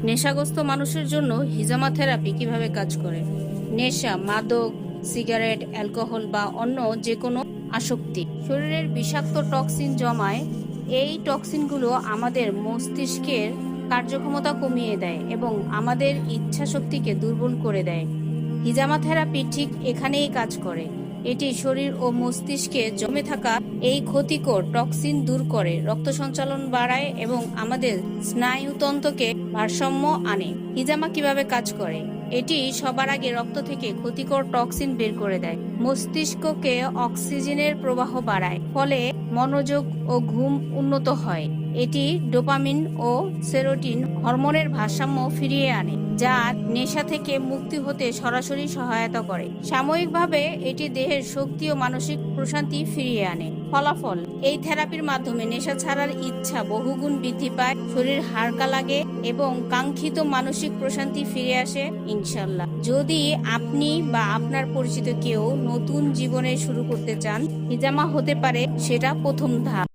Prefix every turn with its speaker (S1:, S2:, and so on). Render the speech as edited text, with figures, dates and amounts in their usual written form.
S1: নেশাগ্রস্ত মানুষের জন্য হিজামা থেরাপি কিভাবে কাজ করে। নেশা, মাদক, সিগারেট, অ্যালকোহল বা অন্য যে কোনো আসক্তি শরীরের বিষাক্ত টক্সিন জমায়। এই টক্সিনগুলো আমাদের মস্তিষ্কের কার্যক্ষমতা কমিয়ে দেয় এবং আমাদের ইচ্ছা শক্তিকে দুর্বল করে দেয়। হিজামা থেরাপি ঠিক এখানেই কাজ করে। এটি শরীর ও মস্তিষ্কে জমে থাকা এই ক্ষতিকর টক্সিন দূর করে, রক্ত সঞ্চালন বাড়ায় এবং আমাদের স্নায়ুতন্ত্রকে ভারসাম্য আনে। হিজামা কিভাবে কাজ করে? এটি সবার আগে রক্ত থেকে ক্ষতিকর টক্সিন বের করে দেয়, মস্তিষ্ককে অক্সিজেনের প্রবাহ বাড়ায়, ফলে মনোযোগ ও ঘুম উন্নত হয়। এটি ডোপামিন ও সেরোটিন হরমোনের ভারসাম্য ফিরিয়ে আনে, যা নেশা থেকে মুক্তি হতে সরাসরি সহায়তা করে। সাময়িকভাবে এটি দেহের শক্তি ও মানসিক প্রশান্তি ফিরিয়ে আনে। ফলাফল: এই থেরাপির মাধ্যমে নেশা ছাড়ার ইচ্ছা বহুগুণ বৃদ্ধি পায়, শরীর হালকা লাগে এবং কাঙ্ক্ষিত মানসিক প্রশান্তি ফিরে আসে ইনশাল্লাহ। যদি আপনি বা আপনার পরিচিত কেউ নতুন জীবনে শুরু করতে চান, হিজামা হতে পারে সেটা প্রথম ধাপ।